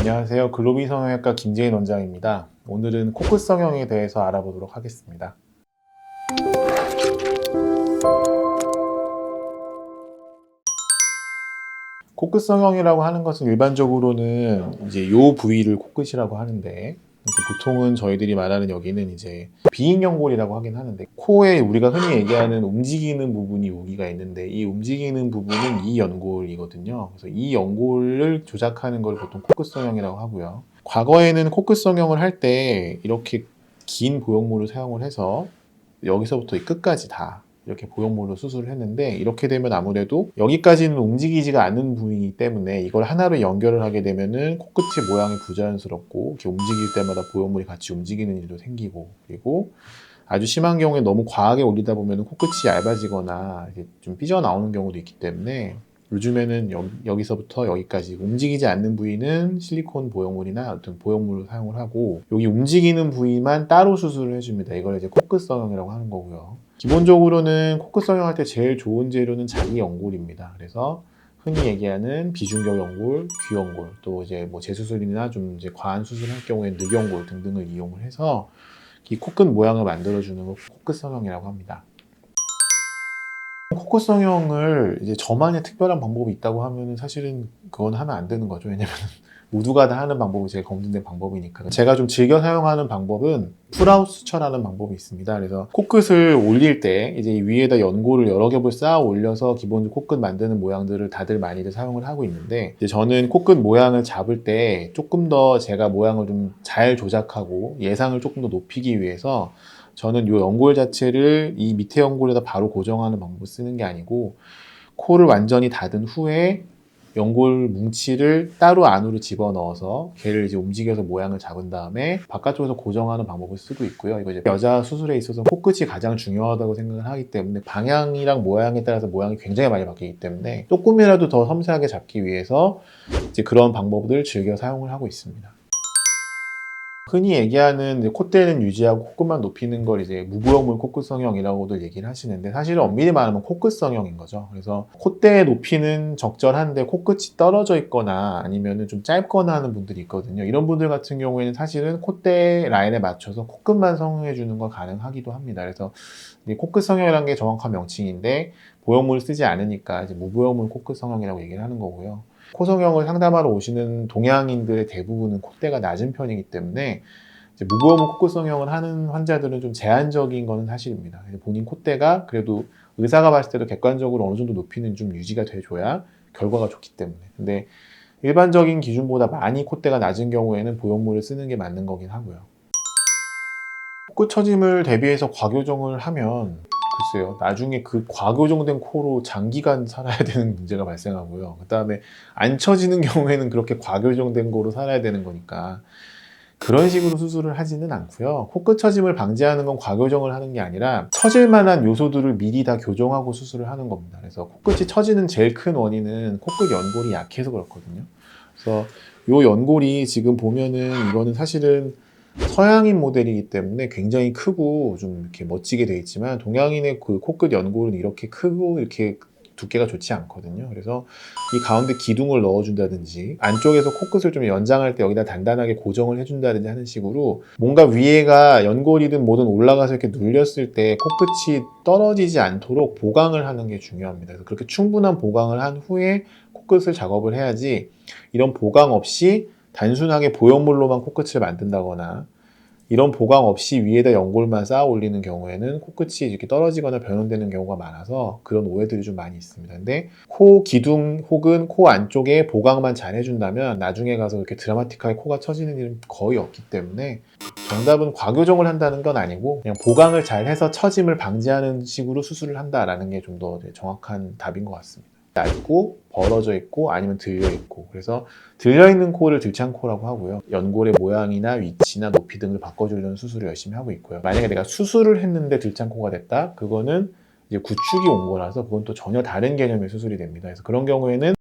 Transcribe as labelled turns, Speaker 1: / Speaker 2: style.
Speaker 1: 안녕하세요. 글로비 성형외과 김재인 원장입니다. 오늘은 코끝 성형에 대해서 알아보도록 하겠습니다. 코끝 성형이라고 하는 것은 일반적으로는 이제 요 부위를 코끝이라고 하는데, 보통은 저희들이 말하는 여기는 이제 비익연골이라고 하긴 하는데, 코에 우리가 흔히 얘기하는 움직이는 부분이 여기가 있는데, 이 움직이는 부분은 이 연골이거든요. 그래서 이 연골을 조작하는 걸 보통 코끝 성형이라고 하고요. 과거에는 코끝 성형을 할 때 이렇게 긴 보형물을 사용을 해서 여기서부터 이 끝까지 다 이렇게 보형물로 수술을 했는데, 이렇게 되면 아무래도 여기까지는 움직이지가 않는 부위이기 때문에 이걸 하나로 연결을 하게 되면은 코끝의 모양이 부자연스럽고, 이렇게 움직일 때마다 보형물이 같이 움직이는 일도 생기고, 그리고 아주 심한 경우에 너무 과하게 올리다 보면 코끝이 얇아지거나 이렇게 좀 삐져나오는 경우도 있기 때문에, 요즘에는 여기서부터 여기까지 움직이지 않는 부위는 실리콘 보형물이나 어떤 보형물을 사용을 하고, 여기 움직이는 부위만 따로 수술을 해줍니다. 이걸 이제 코끝 성형이라고 하는 거고요. 기본적으로는 코끝 성형할 때 제일 좋은 재료는 자기 연골입니다. 그래서 흔히 얘기하는 비중격 연골, 귀연골, 또 이제 뭐 재수술이나 좀 이제 과한 수술을 할 경우에 늑연골 등등을 이용을 해서 이 코끝 모양을 만들어주는 걸 코끝 성형이라고 합니다. 코끝 성형을 이제 저만의 특별한 방법이 있다고 하면 사실은 그건 하면 안 되는 거죠. 왜냐면 모두가 다 하는 방법이 제일 검증된 방법이니까. 제가 좀 즐겨 사용하는 방법은 풀하우스처라는 방법이 있습니다. 그래서 코끝을 올릴 때 이제 위에다 연골을 여러 겹을 쌓아 올려서 기본 코끝 만드는 모양들을 다들 많이들 사용을 하고 있는데, 이제 저는 코끝 모양을 잡을 때 조금 더 제가 모양을 좀 잘 조작하고 예상을 조금 더 높이기 위해서 저는 이 연골 자체를 이 밑에 연골에다 바로 고정하는 방법을 쓰는 게 아니고, 코를 완전히 닫은 후에 연골 뭉치를 따로 안으로 집어넣어서 걔를 이제 움직여서 모양을 잡은 다음에 바깥쪽에서 고정하는 방법을 쓰고 있고요. 이거 이제 여자 수술에 있어서 코끝이 가장 중요하다고 생각을 하기 때문에, 방향이랑 모양에 따라서 모양이 굉장히 많이 바뀌기 때문에 조금이라도 더 섬세하게 잡기 위해서 이제 그런 방법들을 즐겨 사용을 하고 있습니다. 흔히 얘기하는 콧대는 유지하고 코끝만 높이는 걸 이제 무보형물 코끝 성형이라고도 얘기를 하시는데, 사실은 엄밀히 말하면 코끝 성형인 거죠. 그래서 콧대 높이는 적절한데 코끝이 떨어져 있거나 아니면은 좀 짧거나 하는 분들이 있거든요. 이런 분들 같은 경우에는 사실은 콧대 라인에 맞춰서 코끝만 성형해 주는 건 가능하기도 합니다. 그래서 이 코끝 성형이라는 게 정확한 명칭인데, 보형물을 쓰지 않으니까 이제 무보형물 코끝 성형이라고 얘기를 하는 거고요. 코 성형을 상담하러 오시는 동양인들의 대부분은 콧대가 낮은 편이기 때문에 이제 무보형물 코끝 성형을 하는 환자들은 좀 제한적인 것은 사실입니다. 본인 콧대가 그래도 의사가 봤을 때도 객관적으로 어느 정도 높이는 좀 유지가 돼줘야 결과가 좋기 때문에. 근데 일반적인 기준보다 많이 콧대가 낮은 경우에는 보형물을 쓰는 게 맞는 거긴 하고요. 코끝 처짐을 대비해서 과교정을 하면 글쎄요, 나중에 그 과교정된 코로 장기간 살아야 되는 문제가 발생하고요. 그 다음에 안 처지는 경우에는 그렇게 과교정된 거로 살아야 되는 거니까 그런 식으로 수술을 하지는 않고요. 코끝 처짐을 방지하는 건 과교정을 하는 게 아니라 처질 만한 요소들을 미리 다 교정하고 수술을 하는 겁니다. 그래서 코끝이 처지는 제일 큰 원인은 코끝 연골이 약해서 그렇거든요. 그래서 요 연골이 지금 보면은 이거는 사실은 서양인 모델이기 때문에 굉장히 크고 좀 이렇게 멋지게 되어 있지만, 동양인의 그 코끝 연골은 이렇게 크고 이렇게 두께가 좋지 않거든요. 그래서 이 가운데 기둥을 넣어준다든지 안쪽에서 코끝을 좀 연장할 때 여기다 단단하게 고정을 해준다든지 하는 식으로, 뭔가 위에가 연골이든 뭐든 올라가서 이렇게 눌렸을 때 코끝이 떨어지지 않도록 보강을 하는 게 중요합니다. 그래서 그렇게 충분한 보강을 한 후에 코끝을 작업을 해야지, 이런 보강 없이 단순하게 보형물로만 코끝을 만든다거나 이런 보강 없이 위에다 연골만 쌓아 올리는 경우에는 코끝이 이렇게 떨어지거나 변형되는 경우가 많아서 그런 오해들이 좀 많이 있습니다. 근데 코 기둥 혹은 코 안쪽에 보강만 잘 해준다면 나중에 가서 이렇게 드라마틱하게 코가 처지는 일은 거의 없기 때문에, 정답은 과교정을 한다는 건 아니고 그냥 보강을 잘 해서 처짐을 방지하는 식으로 수술을 한다라는 게 좀 더 정확한 답인 것 같습니다. 낮고 벌어져 있고 아니면 들려 있고, 그래서 들려 있는 코를 들창코라고 하고요. 연골의 모양이나 위치나 높이 등을 바꿔주려는 수술을 열심히 하고 있고요. 만약에 내가 수술을 했는데 들창코가 됐다, 그거는 이제 구축이 온 거라서 그건 또 전혀 다른 개념의 수술이 됩니다. 그래서 그런 경우에는